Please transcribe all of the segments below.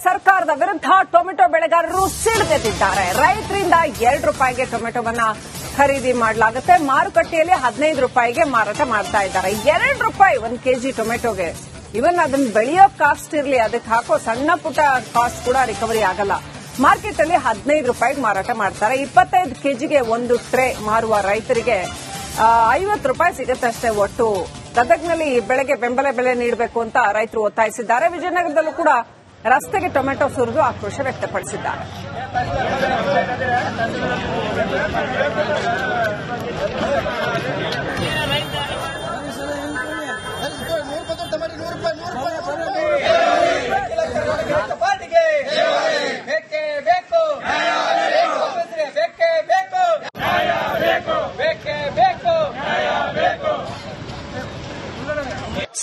ಸರ್ಕಾರದ ವಿರುದ್ಧ ಟೊಮೆಟೊ ಬೆಳೆಗಾರರು ಸಿಡಿದೆದ್ದಿದ್ದಾರೆ. ರೈತರಿಂದ ₹2 ಟೊಮೆಟೊವನ್ನ ಖರೀದಿ ಮಾಡಲಾಗುತ್ತೆ. ಮಾರುಕಟ್ಟೆಯಲ್ಲಿ ₹15 ಮಾರಾಟ ಮಾಡ್ತಾ ಇದ್ದಾರೆ. ₹2 1 ಕೆಜಿ ಟೊಮೆಟೊಗೆ. ಇವನ್ ಅದನ್ನ ಬೆಳೆಯೋ ಕಾಸ್ಟ್ ಇರಲಿ, ಅದಕ್ಕೆ ಹಾಕೋ ಸಣ್ಣ ಪುಟ್ಟ ಕಾಸ್ಟ್ ಕೂಡ ರಿಕವರಿ ಆಗಲ್ಲ. ಮಾರ್ಕೆಟ್ ಅಲ್ಲಿ ₹15 ಮಾರಾಟ ಮಾಡ್ತಾರೆ. 25 ಕೆಜಿಗೆ ಒಂದು ಟ್ರೇ ಮಾರುವ ರೈತರಿಗೆ ₹50 ಸಿಗುತ್ತಷ್ಟೇ. ಒಟ್ಟು ಗದಗ್ನಲ್ಲಿ ಬೆಳೆಗೆ ಬೆಂಬಲ ಬೆಲೆ ನೀಡಬೇಕು ಅಂತ ರೈತರು ಒತ್ತಾಯಿಸಿದ್ದಾರೆ. ವಿಜಯನಗರದಲ್ಲೂ ಕೂಡ ರಸ್ತೆಗೆ ಟೊಮೆಟೊ ಸುರಿದು ಆಕ್ರೋಶ ವ್ಯಕ್ತಪಡಿಸಿದ್ದಾರೆ.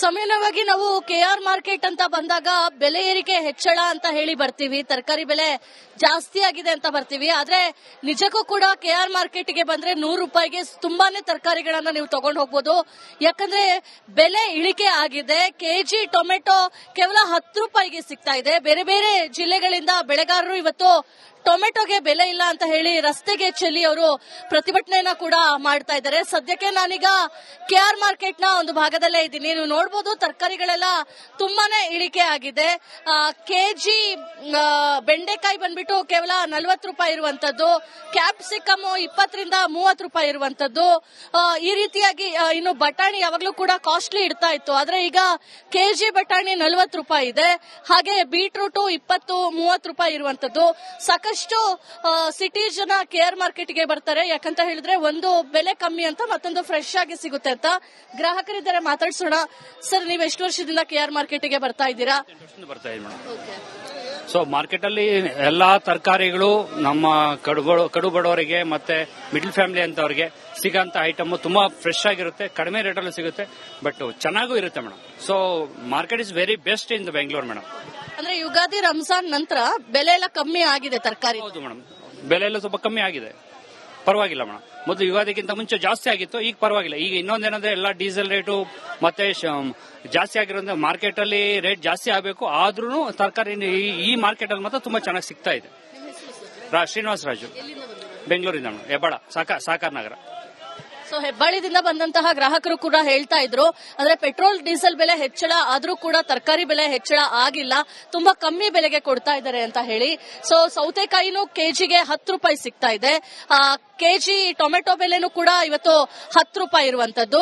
ಸಾಮಾನ್ಯವಾಗಿ ನಾವು ಕೆಆರ್ ಮಾರ್ಕೆಟ್ ಅಂತ ಬಂದಾಗ ಬೆಲೆ ಏರಿಕೆ ಹೆಚ್ಚಳ ಅಂತ ಹೇಳಿ ಬರ್ತೀವಿ, ತರಕಾರಿ ಬೆಲೆ ಜಾಸ್ತಿ ಆಗಿದೆ ಅಂತ ಬರ್ತೀವಿ. ಆದ್ರೆ ನಿಜಕ್ಕೂ ಕೂಡ ಕೆಆರ್ ಮಾರ್ಕೆಟ್ಗೆ ಬಂದ್ರೆ ₹100ಗೆ ತುಂಬಾನೇ ತರಕಾರಿಗಳನ್ನ ನೀವು ತಗೊಂಡು ಹೋಗ್ಬೋದು. ಯಾಕಂದ್ರೆ ಬೆಲೆ ಇಳಿಕೆ ಆಗಿದೆ. ಕೆಜಿ ಟೊಮೆಟೊ ಕೇವಲ ₹10ಗೆ ಸಿಗ್ತಾ ಇದೆ. ಬೇರೆ ಬೇರೆ ಜಿಲ್ಲೆಗಳಿಂದ ಬೆಳೆಗಾರರು ಇವತ್ತು ಟೊಮೆಟೊಗೆ ಬೆಲೆ ಇಲ್ಲ ಅಂತ ಹೇಳಿ ರಸ್ತೆಗೆ ಚೆಲ್ಲಿ ಅವರು ಪ್ರತಿಭಟನೆಯನ್ನ ಕೂಡ ಮಾಡ್ತಾ ಇದ್ದಾರೆ. ಸದ್ಯಕ್ಕೆ ನಾನೀಗ ಕೆಆರ್ ಮಾರ್ಕೆಟ್ ನ ಒಂದು ಭಾಗದಲ್ಲೇ ಇದ್ದೀನಿ. ನೀವು ನೋಡಬಹುದು ತರಕಾರಿಗಳೆಲ್ಲ ತುಂಬಾನೇ ಇಳಿಕೆ ಆಗಿದೆ. ಕೆಜಿ ಬೆಂಡೆಕಾಯಿ ಬಂದ್ಬಿಟ್ಟು ಕೇವಲ ₹40 ಇರುವಂತದ್ದು, ಕ್ಯಾಪ್ಸಿಕಮ್ ₹20-30 ಇರುವಂತದ್ದು. ಈ ರೀತಿಯಾಗಿ ಇನ್ನು ಬಟಾಣಿ ಯಾವಾಗ್ಲೂ ಕೂಡ ಕಾಸ್ಟ್ಲಿ ಇಡ್ತಾ ಇತ್ತು, ಆದ್ರೆ ಈಗ ಕೆಜಿ ಬಟಾಣಿ ₹40 ಇದೆ. ಹಾಗೆ ಬೀಟ್ರೂಟ್ ₹20-30 ಇರುವಂತದ್ದು. ಸಾಕಷ್ಟು ಸಿಟಿ ಜನ ಕೆಆರ್ ಮಾರ್ಕೆಟ್ಗೆ ಬರ್ತಾರೆ. ಯಾಕಂತ ಹೇಳಿದ್ರೆ ಒಂದು ಬೆಲೆ ಕಮ್ಮಿ ಅಂತ, ಮತ್ತೊಂದು ಫ್ರೆಶ್ ಆಗಿ ಸಿಗುತ್ತೆ ಅಂತ. ಗ್ರಾಹಕರಿದ್ದಾರೆ, ಮಾತಾಡ್ಸೋಣ. ಸರ್, ನೀವು ಎಷ್ಟು ವರ್ಷದಿಂದ ಕೆಆರ್ ಮಾರ್ಕೆಟ್ಗೆ ಬರ್ತಾ ಇದ್ದೀರಾ? ಬರ್ತಾ ಇದ್ದೀವಿ. ಸೊ ಮಾರ್ಕೆಟ್ ಅಲ್ಲಿ ಎಲ್ಲಾ ತರಕಾರಿಗಳು ನಮ್ಮ ಕಡು ಬಡವರಿಗೆ ಮತ್ತೆ ಮಿಡ್ಲ್ ಫ್ಯಾಮಿಲಿ ಅಂತವರಿಗೆ ಸಿಗೋಂತ ಐಟಮ್ ತುಂಬಾ ಫ್ರೆಶ್ ಆಗಿರುತ್ತೆ, ಕಡಿಮೆ ರೇಟಲ್ಲೂ ಸಿಗುತ್ತೆ, ಬಟ್ ಚೆನ್ನಾಗೂ ಇರುತ್ತೆ madam. So market is very best in the Bengaluru madam. ಅಂದ್ರೆ ಯುಗಾದಿ ರಂಜಾನ್ ನಂತರ ಬೆಲೆ ಎಲ್ಲ ಕಮ್ಮಿ ಆಗಿದೆ ತರಕಾರಿ? ಹೌದು ಮೇಡಮ್, ಬೆಲೆ ಎಲ್ಲ ಸ್ವಲ್ಪ ಕಮ್ಮಿ ಆಗಿದೆ, ಪರವಾಗಿಲ್ಲ ಮೇಡಮ್. ಮೊದಲು ಯುಗಾದಿಗಿಂತ ಮುಂಚೆ ಜಾಸ್ತಿ ಆಗಿತ್ತು, ಈಗ ಪರವಾಗಿಲ್ಲ. ಈಗ ಇನ್ನೊಂದೇನಂದ್ರೆ ಎಲ್ಲ ಡೀಸೆಲ್ ರೇಟು ಮತ್ತೆ ಜಾಸ್ತಿ ಆಗಿರೋದ್ರಿಂದ ಮಾರ್ಕೆಟ್ ಅಲ್ಲಿ ರೇಟ್ ಜಾಸ್ತಿ ಆಗಬೇಕು. ಆದ್ರೂ ತರಕಾರಿ ಈ ಮಾರ್ಕೆಟ್ ಅಲ್ಲಿ ಮಾತ್ರ ತುಂಬಾ ಚೆನ್ನಾಗಿ ಸಿಗ್ತಾ ಇದೆ. ಶ್ರೀನಿವಾಸ ರಾಜು, ಬೆಂಗಳೂರಿಂದ ಮೇಡಮ್, ಹೆಬ್ಬಾಳ ಸಾಕಾರ ನಗರ. ಸೊ ಹೆಬ್ಬಾಳಿದಿಂದ ಬಂದಂತಹ ಗ್ರಾಹಕರು ಕೂಡ ಹೇಳ್ತಾ ಇದ್ರು, ಅಂದ್ರೆ ಪೆಟ್ರೋಲ್ ಡೀಸೆಲ್ ಬೆಲೆ ಹೆಚ್ಚಳ ಆದ್ರೂ ಕೂಡ ತರಕಾರಿ ಬೆಲೆ ಹೆಚ್ಚಳ ಆಗಿಲ್ಲ, ತುಂಬಾ ಕಮ್ಮಿ ಬೆಲೆಗೆ ಕೊಡ್ತಾ ಇದ್ದಾರೆ ಅಂತ ಹೇಳಿ. ಸೊ ಸೌತೆಕಾಯಿನೂ ಕೆಜಿಗೆ ₹10 ಸಿಗ್ತಾ ಇದೆ. ಕೆಜಿ ಟೊಮೆಟೊ ಬೆಲೆನೂ ಕೂಡ ಇವತ್ತು ₹10 ಇರುವಂತದ್ದು.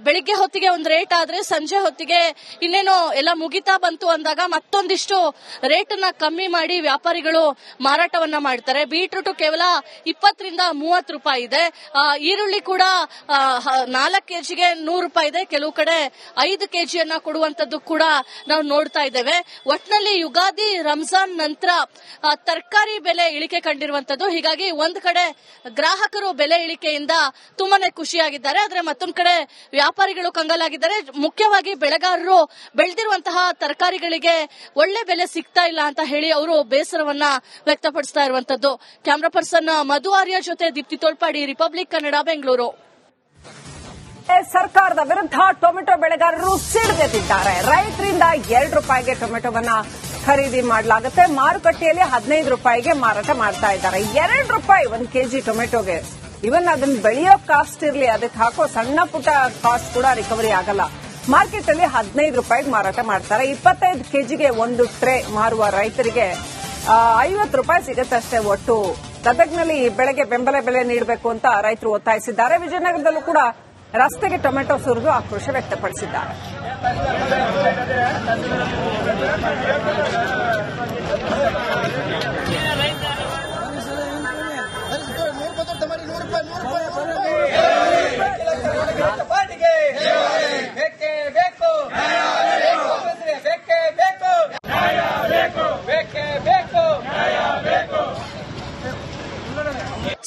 ಬೆಳಿಗ್ಗೆ ಹೊತ್ತಿಗೆ ಒಂದು ರೇಟ್ ಆದ್ರೆ ಸಂಜೆ ಹೊತ್ತಿಗೆ ಇನ್ನೇನು ಎಲ್ಲ ಮುಗಿತಾ ಬಂತು ಅಂದಾಗ ಮತ್ತೊಂದಿಷ್ಟು ರೇಟ್ ಅನ್ನ ಕಮ್ಮಿ ಮಾಡಿ ವ್ಯಾಪಾರಿಗಳು ಮಾರಾಟವನ್ನ ಮಾಡ್ತಾರೆ. ಬೀಟ್ರೂಟ್ ಕೇವಲ ₹20-30 ಇದೆ. ಈರುಳ್ಳಿ ಕೂಡ 4 ಕೆಜಿಗೆ ₹100 ಇದೆ. ಕೆಲವು ಕಡೆ 5 ಕೆಜಿಯನ್ನ ಕೊಡುವಂತದ್ದು ಕೂಡ ನಾವು ನೋಡ್ತಾ ಇದ್ದೇವೆ. ಒಟ್ನಲ್ಲಿ ಯುಗಾದಿ ರಂಜಾನ್ ನಂತರ ತರಕಾರಿ ಬೆಲೆ ಇಳಿಕೆ ಕಂಡಿರುವಂತದ್ದು. ಹೀಗಾಗಿ ಒಂದ್ ಕಡೆ ಗ್ರಾಹಕರು ಬೆಲೆ ಇಳಿಕೆಯಿಂದ ತುಂಬಾನೇ ಖುಷಿಯಾಗಿದ್ದಾರೆ, ಆದ್ರೆ ಮತ್ತೊಂದ್ ಕಡೆ ವ್ಯಾಪಾರಿಗಳು ಕಂಗಾಲಾಗಿದ್ದಾರೆ. ಮುಖ್ಯವಾಗಿ ಬೆಳೆಗಾರರು ಬೆಳೆದಿರುವಂತಹ ತರಕಾರಿಗಳಿಗೆ ಒಳ್ಳೆ ಬೆಲೆ ಸಿಗ್ತಾ ಇಲ್ಲ ಅಂತ ಹೇಳಿ ಅವರು ಬೇಸರವನ್ನ ವ್ಯಕ್ತಪಡಿಸ್ತಾ ಇರುವಂತದ್ದು. ಕ್ಯಾಮರಾ ಪರ್ಸನ್ ಮಧು ಆರ್ಯ ಜೊತೆ ದೀಪ್ತಿ ತೋಳ್ಪಾಡಿ, ರಿಪಬ್ಲಿಕ್ ಕನ್ನಡ, ಬೆಂಗಳೂರು. ಸರ್ಕಾರದ ವಿರುದ್ಧ ಟೊಮೆಟೊ ಬೆಳೆಗಾರರು ಸಿಡಿದೆದ್ದಿದ್ದಾರೆ. ರೈತರಿಂದ ₹2 ಟೊಮೆಟೊವನ್ನ ಖರೀದಿ ಮಾಡಲಾಗುತ್ತೆ. ಮಾರುಕಟ್ಟೆಯಲ್ಲಿ ₹15 ಮಾರಾಟ ಮಾಡ್ತಾ ಇದ್ದಾರೆ. ₹2 1 ಕೆಜಿ ಟೊಮೆಟೊಗೆ. ಇವನ್ ಅದನ್ನ ಬೆಳೆಯೋ ಕಾಸ್ಟ್ ಇರಲಿ, ಅದಕ್ಕೆ ಹಾಕೋ ಸಣ್ಣ ಪುಟ್ಟ ಕಾಸ್ಟ್ ಕೂಡ ರಿಕವರಿ ಆಗಲ್ಲ. ಮಾರ್ಕೆಟ್ ಅಲ್ಲಿ ₹15 ಮಾರಾಟ ಮಾಡ್ತಾರೆ. 25 ಕೆಜಿಗೆ ಒಂದು ಟ್ರೇ ಮಾರುವ ರೈತರಿಗೆ ₹50 ಸಿಗುತ್ತಷ್ಟೇ. ಒಟ್ಟು ಗದಗ್ನಲ್ಲಿ ಬೆಳೆಗೆ ಬೆಂಬಲ ಬೆಲೆ ನೀಡಬೇಕು ಅಂತ ರೈತರು ಒತ್ತಾಯಿಸಿದ್ದಾರೆ. ವಿಜಯನಗರದಲ್ಲೂ ಕೂಡ ರಸ್ತೆಗೆ ಟೊಮೆಟೊ ಸುರಿದು ಆಕ್ರೋಶ ವ್ಯಕ್ತಪಡಿಸಿದ್ದಾರೆ.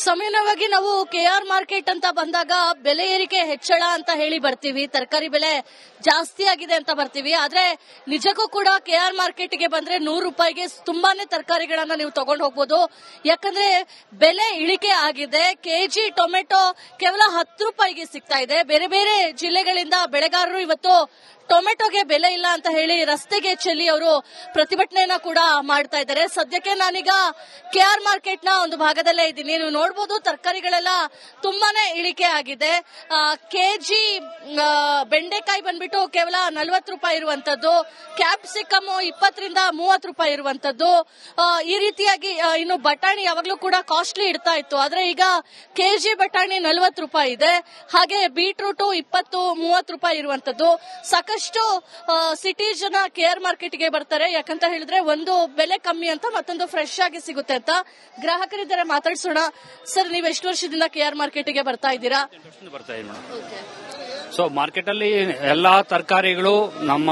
ಸಾಮಾನ್ಯವಾಗಿ ನಾವು ಕೆಆರ್ ಮಾರ್ಕೆಟ್ ಅಂತ ಬಂದಾಗ ಬೆಲೆ ಏರಿಕೆ ಹೆಚ್ಚಳ ಅಂತ ಹೇಳಿ ಬರ್ತೀವಿ, ತರಕಾರಿ ಬೆಲೆ ಜಾಸ್ತಿ ಆಗಿದೆ ಅಂತ ಬರ್ತೀವಿ. ಆದ್ರೆ ನಿಜಕ್ಕೂ ಕೂಡ ಕೆಆರ್ ಮಾರ್ಕೆಟ್ಗೆ ಬಂದ್ರೆ 100 ರೂಪಾಯಿಗೆ ತುಂಬಾನೇ ತರಕಾರಿಗಳನ್ನ ನೀವು ತಗೊಂಡು ಹೋಗ್ಬೋದು. ಯಾಕಂದ್ರೆ ಬೆಲೆ ಇಳಿಕೆ ಆಗಿದೆ. ಕೆಜಿ ಟೊಮೆಟೊ ಕೇವಲ 10 ರೂಪಾಯಿಗೆ ಸಿಗ್ತಾ ಇದೆ. ಬೇರೆ ಬೇರೆ ಜಿಲ್ಲೆಗಳಿಂದ ಬೆಳೆಗಾರರು ಇವತ್ತು ಟೊಮೆಟೊಗೆ ಬೆಲೆ ಇಲ್ಲ ಅಂತ ಹೇಳಿ ರಸ್ತೆಗೆ ಚೆಲ್ಲಿ ಅವರು ಪ್ರತಿಭಟನೆಯನ್ನ ಕೂಡ ಮಾಡ್ತಾ ಇದ್ದಾರೆ. ಸದ್ಯಕ್ಕೆ ನಾನೀಗ ಕೆಆರ್ ಮಾರ್ಕೆಟ್ ನ ಒಂದು ಭಾಗದಲ್ಲೇ ಇದ್ದೀನಿ. ನೀವು ನೋಡಬಹುದು ತರಕಾರಿಗಳೆಲ್ಲ ತುಂಬಾನೇ ಇಳಿಕೆ ಆಗಿದೆ. ಕೆಜಿ ಬೆಂಡೆಕಾಯಿ ಬಂದ್ಬಿಟ್ಟು ಕೇವಲ 40 ರೂಪಾಯಿ ಇರುವಂತದ್ದು, ಕ್ಯಾಪ್ಸಿಕಮ್ 20 ರಿಂದ 30 ರೂಪಾಯಿ ಇರುವಂತದ್ದು. ಈ ರೀತಿಯಾಗಿ ಇನ್ನು ಬಟಾಣಿ ಯಾವಾಗ್ಲೂ ಕೂಡ ಕಾಸ್ಟ್ಲಿ ಇಡ್ತಾ ಇತ್ತು, ಆದ್ರೆ ಈಗ ಕೆಜಿ ಬಟಾಣಿ 40 ರೂಪಾಯಿ ಇದೆ. ಹಾಗೆ ಬೀಟ್ರೂಟ್ 20-30 ರೂಪಾಯಿ ಇರುವಂತದ್ದು. ಸಾಕಷ್ಟು ಸಿಟಿ ಜನ ಕೇರ್ ಮಾರ್ಕೆಟ್ ಗೆ ಬರ್ತಾರೆ, ಯಾಕಂತ ಹೇಳಿದ್ರೆ ಒಂದು ಬೆಲೆ ಕಮ್ಮಿ ಅಂತ, ಮತ್ತೊಂದು ಫ್ರೆಶ್ ಆಗಿ ಸಿಗುತ್ತೆ ಅಂತ. ಗ್ರಾಹಕರಿದ್ದಾರೆ, ಮಾತಾಡ್ಸೋಣ. ಸರ್, ನೀವು ಎಷ್ಟು ವರ್ಷದಿಂದ ಕೇರ್ ಮಾರ್ಕೆಟ್ ಗೆ ಬರ್ತಾ ಇದ್ದೀರಾ? ಬರ್ತಾ ಇದ್ದೀನಿ ಮೇಡಮ್. ಸೊ ಮಾರ್ಕೆಟ್ ಅಲ್ಲಿ ಎಲ್ಲಾ ತರಕಾರಿಗಳು ನಮ್ಮ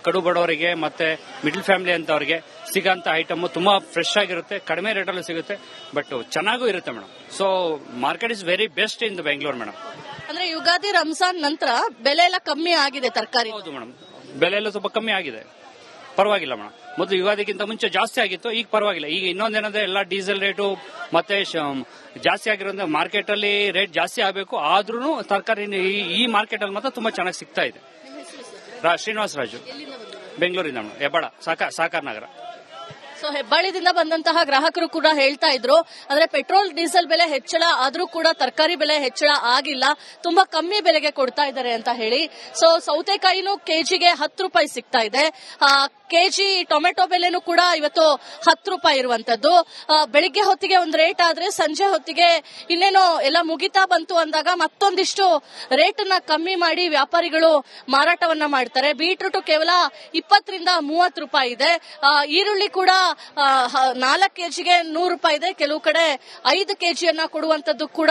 ಕಡು ಬಡವರಿಗೆ ಮತ್ತೆ ಮಿಡ್ಲ್ ಫ್ಯಾಮಿಲಿ ಅಂತವರಿಗೆ ಸಿಗಂತ ಐಟಮ್ ತುಂಬಾ ಫ್ರೆಶ್ ಆಗಿರುತ್ತೆ, ಕಡಿಮೆ ರೇಟ್ ಅಲ್ಲಿ ಸಿಗುತ್ತೆ, ಬಟ್ ಚೆನ್ನಾಗೂ ಇರುತ್ತೆ madam. So market is very best in the Bengaluru madam. ಅಂದ್ರೆ ಯುಗಾದಿ ರಂಜಾನ್ ನಂತರ ಬೆಲೆ ಎಲ್ಲ ಕಮ್ಮಿ ಆಗಿದೆ ತರಕಾರಿ? ಹೌದು ಮೇಡಮ್, ಬೆಲೆ ಎಲ್ಲ ಸ್ವಲ್ಪ ಕಮ್ಮಿ ಆಗಿದೆ, ಪರವಾಗಿಲ್ಲ ಮೇಡಮ್. ಮೊದಲು ಯುಗಾದಿಗಿಂತ ಮುಂಚೆ ಜಾಸ್ತಿ ಆಗಿತ್ತು, ಈಗ ಪರವಾಗಿಲ್ಲ. ಈಗ ಇನ್ನೊಂದೇನಂದ್ರೆ ಎಲ್ಲ ಡೀಸೆಲ್ ರೇಟು ಮತ್ತೆ ಜಾಸ್ತಿ ಆಗಿರೋದ್ರಿಂದ ಮಾರ್ಕೆಟ್ ಅಲ್ಲಿ ರೇಟ್ ಜಾಸ್ತಿ ಆಗಬೇಕು, ಆದ್ರೂ ತರಕಾರಿ ಈ ಮಾರ್ಕೆಟ್ ಅಲ್ಲಿ ಮಾತ್ರ ತುಂಬಾ ಚೆನ್ನಾಗಿ ಸಿಗ್ತಾ ಇದೆ. ಶ್ರೀನಿವಾಸ ರಾಜು, ಬೆಂಗಳೂರಿಂದ ಮೇಡಮ್, ಹೆಬ್ಬಾಳ ಸಾಕಾರ ನಗರ. ಸೊ ಹೆಬ್ಬಾಳಿದಿಂದ ಬಂದಂತಹ ಗ್ರಾಹಕರು ಕೂಡ ಹೇಳ್ತಾ ಇದ್ರು, ಅಂದ್ರೆ ಪೆಟ್ರೋಲ್ ಡೀಸೆಲ್ ಬೆಲೆ ಹೆಚ್ಚಳ ಆದ್ರೂ ಕೂಡ ತರಕಾರಿ ಬೆಲೆ ಹೆಚ್ಚಳ ಆಗಿಲ್ಲ, ತುಂಬಾ ಕಮ್ಮಿ ಬೆಲೆಗೆ ಕೊಡ್ತಾ ಇದ್ದಾರೆ ಅಂತ ಹೇಳಿ. ಸೊ ಸೌತೆಕಾಯಿನೂ ಕೆಜಿಗೆ 10 ರೂಪಾಯಿ ಸಿಗ್ತಾ ಇದೆ. ಕೆಜಿ ಟೊಮೆಟೊ ಬೆಲೆನೂ ಕೂಡ ಇವತ್ತು 10 ರೂಪಾಯಿ ಇರುವಂತದ್ದು. ಬೆಳಿಗ್ಗೆ ಹೊತ್ತಿಗೆ ಒಂದು ರೇಟ್ ಆದ್ರೆ ಸಂಜೆ ಹೊತ್ತಿಗೆ ಇನ್ನೇನೋ ಎಲ್ಲ ಮುಗಿತಾ ಬಂತು ಅಂದಾಗ ಮತ್ತೊಂದಿಷ್ಟು ರೇಟ್ ನ ಕಮ್ಮಿ ಮಾಡಿ ವ್ಯಾಪಾರಿಗಳು ಮಾರಾಟವನ್ನ ಮಾಡ್ತಾರೆ. ಬೀಟ್ರೂಟ್ ಕೇವಲ 20 ರಿಂದ 30 ರೂಪಾಯಿ ಇದೆ. ಈರುಳ್ಳಿ ಕೂಡ 4 ಕೆಜಿಗೆ 100 ರೂಪಾಯಿ ಇದೆ. ಕೆಲವು ಕಡೆ 5 ಕೆಜಿಯನ್ನ ಕೊಡುವಂತದ್ದು ಕೂಡ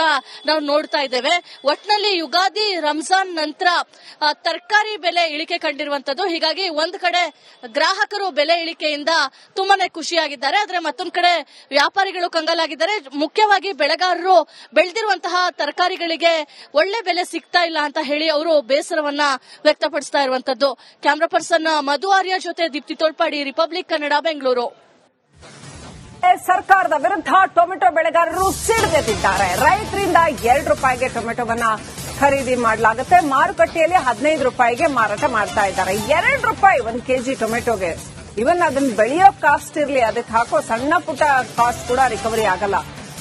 ನಾವು ನೋಡ್ತಾ ಇದ್ದೇವೆ. ಒಟ್ನಲ್ಲಿ ಯುಗಾದಿ ರಂಜಾನ್ ನಂತರ ತರಕಾರಿ ಬೆಲೆ ಇಳಿಕೆ ಕಂಡಿರುವಂತದ್ದು. ಹೀಗಾಗಿ ಒಂದ್ ಕಡೆ ಗ್ರಾಹಕರು ಬೆಲೆ ಇಳಿಕೆಯಿಂದ ತುಂಬಾನೇ ಖುಷಿಯಾಗಿದ್ದಾರೆ, ಆದ್ರೆ ಮತ್ತೊಂದ್ ಕಡೆ ವ್ಯಾಪಾರಿಗಳು ಕಂಗಾಲಾಗಿದ್ದಾರೆ. ಮುಖ್ಯವಾಗಿ ಬೆಳೆಗಾರರು ಬೆಳೆದಿರುವಂತಹ ತರಕಾರಿಗಳಿಗೆ ಒಳ್ಳೆ ಬೆಲೆ ಸಿಗ್ತಾ ಇಲ್ಲ ಅಂತ ಹೇಳಿ ಅವರು ಬೇಸರವನ್ನ ವ್ಯಕ್ತಪಡಿಸ್ತಾ ಇರುವಂತದ್ದು. ಕ್ಯಾಮರಾ ಪರ್ಸನ್ ಮಧು ಆರ್ಯ ಜೊತೆ ದೀಪ್ತಿ ತೋಳ್ಪಾಡಿ, ರಿಪಬ್ಲಿಕ್ ಕನ್ನಡ, ಬೆಂಗಳೂರು. ಸರ್ಕಾರದ ವಿರುದ್ಧ ಟೊಮೆಟೊ ಬೆಳೆಗಾರರು ಸಿಡಿದೆದ್ದಿದ್ದಾರೆ. ರೈತರಿಂದ 2 ರೂಪಾಯಿಗೆ ಟೊಮೆಟೊವನ್ನ ಖರೀದಿ ಮಾಡಲಾಗುತ್ತೆ, ಮಾರುಕಟ್ಟೆಯಲ್ಲಿ 15 ರೂಪಾಯಿಗೆ ಮಾರಾಟ ಮಾಡ್ತಾ ಇದ್ದಾರೆ. 2 ರೂಪಾಯಿ 1 ಕೆಜಿ ಟೊಮೆಟೊಗೆ. ಇವನ್ ಅದನ್ನ ಬೆಳೆಯೋ ಕಾಸ್ಟ್ ಇರಲಿ, ಅದಕ್ಕೆ ಹಾಕೋ ಸಣ್ಣ ಪುಟ್ಟ ಕಾಸ್ಟ್ ಕೂಡ ರಿಕವರಿ ಆಗಲ್ಲ.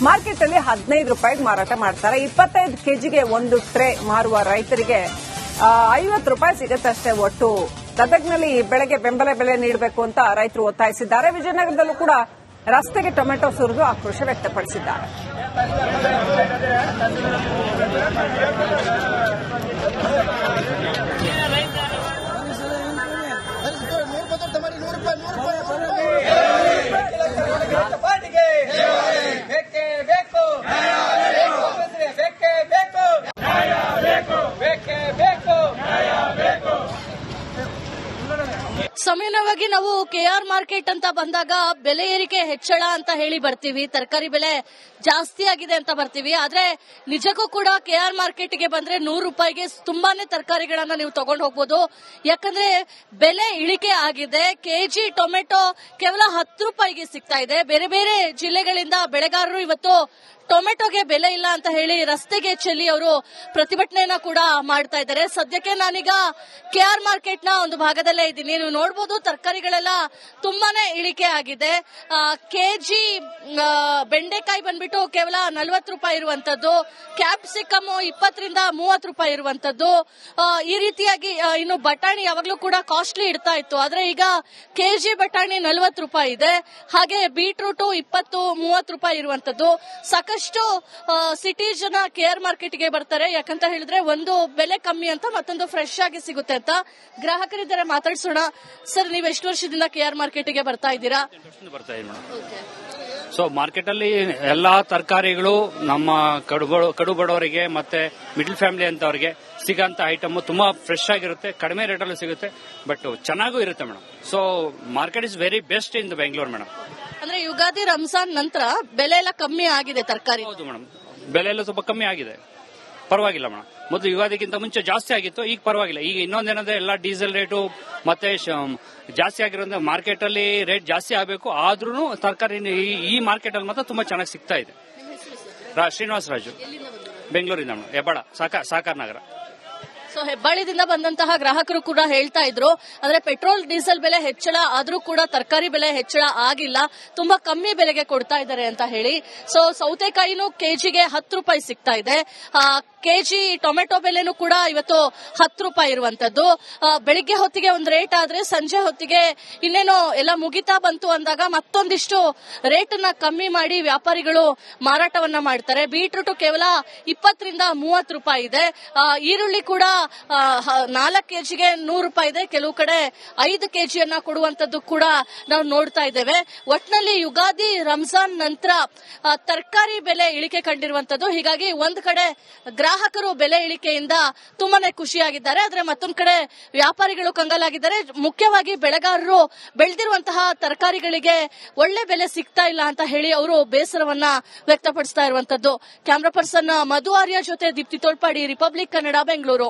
ಮಾರ್ಕೆಟ್ ಅಲ್ಲಿ 15 ರೂಪಾಯಿಗೆ ಮಾರಾಟ ಮಾಡ್ತಾರೆ. 25 ಕೆಜಿಗೆ ಒಂದು ಟ್ರೇ ಮಾರುವ ರೈತರಿಗೆ 50 ರೂಪಾಯಿ ಸಿಗುತ್ತಷ್ಟೇ. ಒಟ್ಟು ಗದಗ್ನಲ್ಲಿ ಬೆಳೆಗೆ ಬೆಂಬಲ ಬೆಲೆ ನೀಡಬೇಕು ಅಂತ ರೈತರು ಒತ್ತಾಯಿಸಿದ್ದಾರೆ. ವಿಜಯನಗರದಲ್ಲೂ ಕೂಡ ರಸ್ತೆಗೆ ಟೊಮೆಟೊ ಸುರಿದು ಆಕ್ರೋಶ ವ್ಯಕ್ತಪಡಿಸಿದ್ದಾರೆ. ಸಾಮಾನ್ಯವಾಗಿ ನಾವು ಕೆಆರ್ ಮಾರ್ಕೆಟ್ ಅಂತ ಬಂದಾಗ ಬೆಲೆ ಏರಿಕೆ ಹೆಚ್ಚಳ ಅಂತ ಹೇಳಿ ಬರ್ತೀವಿ, ತರಕಾರಿ ಬೆಲೆ ಜಾಸ್ತಿ ಆಗಿದೆ ಅಂತ ಬರ್ತೀವಿ. ಆದ್ರೆ ನಿಜಕ್ಕೂ ಕೂಡ ಕೆಆರ್ ಮಾರ್ಕೆಟ್ಗೆ ಬಂದ್ರೆ 100 ರೂಪಾಯಿಗೆ ತುಂಬಾನೇ ತರಕಾರಿಗಳನ್ನ ನೀವು ತಗೊಂಡು ಹೋಗ್ಬೋದು. ಯಾಕಂದ್ರೆ ಬೆಲೆ ಇಳಿಕೆ ಆಗಿದೆ. ಕೆಜಿ ಟೊಮೆಟೊ ಕೇವಲ 10 ರೂಪಾಯಿಗೆ ಸಿಗ್ತಾ ಇದೆ. ಬೇರೆ ಬೇರೆ ಜಿಲ್ಲೆಗಳಿಂದ ಬೆಳೆಗಾರರು ಇವತ್ತು ಟೊಮೆಟೊಗೆ ಬೆಲೆ ಇಲ್ಲ ಅಂತ ಹೇಳಿ ರಸ್ತೆಗೆ ಚೆಲ್ಲಿ ಅವರು ಪ್ರತಿಭಟನೆಯನ್ನ ಕೂಡ ಮಾಡ್ತಾ ಇದ್ದಾರೆ. ಸದ್ಯಕ್ಕೆ ನಾನೀಗ ಕೆಆರ್ ಮಾರ್ಕೆಟ್ ನ ಒಂದು ಭಾಗದಲ್ಲೇ ಇದ್ದೀನಿ. ನೀವು ನೋಡಬಹುದು ತರಕಾರಿಗಳೆಲ್ಲ ತುಂಬಾನೇ ಇಳಿಕೆ ಆಗಿದೆ. ಕೆಜಿ ಬೆಂಡೆಕಾಯಿ ಬಂದ್ಬಿಟ್ಟು ಕೇವಲ 40 ರೂಪಾಯಿ ಇರುವಂತದ್ದು, ಕ್ಯಾಪ್ಸಿಕಮ್ 20 ರಿಂದ 30 ರೂಪಾಯಿ ಇರುವಂತದ್ದು. ಈ ರೀತಿಯಾಗಿ ಇನ್ನು ಬಟಾಣಿ ಯಾವಾಗ್ಲೂ ಕೂಡ ಕಾಸ್ಟ್ಲಿ ಇಡ್ತಾ ಇತ್ತು, ಆದ್ರೆ ಈಗ ಕೆಜಿ ಬಟಾಣಿ 40 ರೂಪಾಯಿ ಇದೆ. ಹಾಗೆ ಬೀಟ್ರೂಟ್ 20-30 ರೂಪಾಯಿ ಇರುವಂತದ್ದು. ಸಾಕಷ್ಟು ಸಿಟಿ ಜನ ಕೇರ್ ಮಾರ್ಕೆಟ್ ಗೆ ಬರ್ತಾರೆ, ಯಾಕಂತ ಹೇಳಿದ್ರೆ ಒಂದು ಬೆಲೆ ಕಮ್ಮಿ ಅಂತ, ಮತ್ತೊಂದು ಫ್ರೆಶ್ ಆಗಿ ಸಿಗುತ್ತೆ ಅಂತ. ಗ್ರಾಹಕರಿದ್ದಾರೆ, ಮಾತಾಡ್ಸೋಣ. ಸರ್, ನೀವು ಎಷ್ಟು ವರ್ಷದಿಂದ ಕೇರ್ ಮಾರ್ಕೆಟ್ ಗೆ ಬರ್ತಾ ಇದ್ದೀರಾ? ಬರ್ತಾ ಇದ್ದೀನಿ. ಸೊ ಮಾರ್ಕೆಟ್ ಅಲ್ಲಿ ಎಲ್ಲಾ ತರಕಾರಿಗಳು ನಮ್ಮ ಕಡು ಬಡವರಿಗೆ ಮತ್ತೆ ಮಿಡ್ಲ್ ಫ್ಯಾಮಿಲಿ ಅಂತವರಿಗೆ ಸಿಗಂತ ಐಟಮ್ ತುಂಬಾ ಫ್ರೆಶ್ ಆಗಿರುತ್ತೆ, ಕಡಿಮೆ ರೇಟ್ ಅಲ್ಲಿ ಸಿಗುತ್ತೆ, ಬಟ್ ಚೆನ್ನಾಗೂ ಇರುತ್ತೆ madam. So market is very best in the Bengaluru madam. ಅಂದ್ರೆ ಯುಗಾದಿ ರಂಜಾನ್ ನಂತರ ಬೆಲೆ ಎಲ್ಲ ಕಮ್ಮಿ ಆಗಿದೆ ತರಕಾರಿ. ಹೌದು ಮೇಡಮ್, ಬೆಲೆ ಎಲ್ಲ ಸ್ವಲ್ಪ ಕಮ್ಮಿ ಆಗಿದೆ, ಪರವಾಗಿಲ್ಲ ಮೇಡಮ್. ಮೊದಲು ಯುಗಾದಿಗಿಂತ ಮುಂಚೆ ಜಾಸ್ತಿ ಆಗಿತ್ತು, ಈಗ ಪರವಾಗಿಲ್ಲ. ಈಗ ಇನ್ನೊಂದೇನಂದ್ರೆ ಎಲ್ಲ ಡೀಸೆಲ್ ರೇಟು ಮತ್ತೆ ಜಾಸ್ತಿ ಆಗಿರೋದ್ರಿಂದ ಮಾರ್ಕೆಟ್ ಅಲ್ಲಿ ರೇಟ್ ಜಾಸ್ತಿ ಆಗಬೇಕು, ಆದ್ರೂ ತರಕಾರಿ ಈ ಮಾರ್ಕೆಟ್ ಅಲ್ಲಿ ಮಾತ್ರ ತುಂಬಾ ಚೆನ್ನಾಗಿ ಸಿಗ್ತಾ ಇದೆ. ಶ್ರೀನಿವಾಸ ರಾಜು, ಬೆಂಗಳೂರಿಂದ ಮೇಡಮ್, ಹೆಬ್ಬಾಳ ಸಾಕಾರ ನಗರ. ಸೊ ಹೆಬ್ಬಾಳಿದಿಂದ ಬಂದಂತಹ ಗ್ರಾಹಕರು ಕೂಡ ಹೇಳ್ತಾ ಇದ್ರು, ಅಂದ್ರೆ ಪೆಟ್ರೋಲ್ ಡೀಸೆಲ್ ಬೆಲೆ ಹೆಚ್ಚಳ ಆದ್ರೂ ಕೂಡ ತರಕಾರಿ ಬೆಲೆ ಹೆಚ್ಚಳ ಆಗಿಲ್ಲ, ತುಂಬಾ ಕಮ್ಮಿ ಬೆಲೆಗೆ ಕೊಡ್ತಾ ಇದ್ದಾರೆ ಅಂತ ಹೇಳಿ. ಸೊ ಸೌತೆಕಾಯಿನೂ ಕೆಜಿಗೆ 10 ರೂಪಾಯಿ ಸಿಗ್ತಾ ಇದೆ. ಕೆಜಿ ಟೊಮೆಟೊ ಬೆಲೆನೂ ಕೂಡ ಇವತ್ತು 10 ರೂಪಾಯಿ ಇರುವಂತದ್ದು. ಬೆಳಿಗ್ಗೆ ಹೊತ್ತಿಗೆ ಒಂದು ರೇಟ್ ಆದ್ರೆ ಸಂಜೆ ಹೊತ್ತಿಗೆ ಇನ್ನೇನೋ ಎಲ್ಲ ಮುಗಿತಾ ಬಂತು ಅಂದಾಗ ಮತ್ತೊಂದಿಷ್ಟು ರೇಟ್ ಅನ್ನ ಕಮ್ಮಿ ಮಾಡಿ ವ್ಯಾಪಾರಿಗಳು ಮಾರಾಟವನ್ನ ಮಾಡ್ತಾರೆ. ಬೀಟ್ರೂಟ್ ಕೇವಲ 20 ರಿಂದ 30 ರೂಪಾಯಿ ಇದೆ. ಈರುಳ್ಳಿ ಕೂಡ 4 ಕೆಜಿಗೆ 100 ರೂಪಾಯಿ ಇದೆ. ಕೆಲವು ಕಡೆ 5 ಕೆಜಿಯನ್ನ ಕೊಡುವಂತದ್ದು ಕೂಡ ನಾವು ನೋಡ್ತಾ ಇದ್ದೇವೆ. ಒಟ್ನಲ್ಲಿ ಯುಗಾದಿ ರಂಜಾನ್ ನಂತರ ತರಕಾರಿ ಬೆಲೆ ಇಳಿಕೆ ಕಂಡಿರುವಂತದ್ದು. ಹೀಗಾಗಿ ಒಂದ್ ಕಡೆ ಗ್ರಾಹಕರು ಬೆಲೆ ಇಳಿಕೆಯಿಂದ ತುಂಬಾನೇ ಖುಷಿಯಾಗಿದ್ದಾರೆ, ಆದ್ರೆ ಮತ್ತೊಂದ್ ಕಡೆ ವ್ಯಾಪಾರಿಗಳು ಕಂಗಾಲಾಗಿದ್ದಾರೆ. ಮುಖ್ಯವಾಗಿ ಬೆಳೆಗಾರರು ಬೆಳೆದಿರುವಂತಹ ತರಕಾರಿಗಳಿಗೆ ಒಳ್ಳೆ ಬೆಲೆ ಸಿಗ್ತಾ ಇಲ್ಲ ಅಂತ ಹೇಳಿ ಅವರು ಬೇಸರವನ್ನ ವ್ಯಕ್ತಪಡಿಸ್ತಾ ಇರುವಂತದ್ದು. ಕ್ಯಾಮರಾ ಪರ್ಸನ್ ಮಧು ಆರ್ಯ ಜೊತೆ ದೀಪ್ತಿ ತೋಳ್ಪಾಡಿ, ರಿಪಬ್ಲಿಕ್ ಕನ್ನಡ, ಬೆಂಗಳೂರು.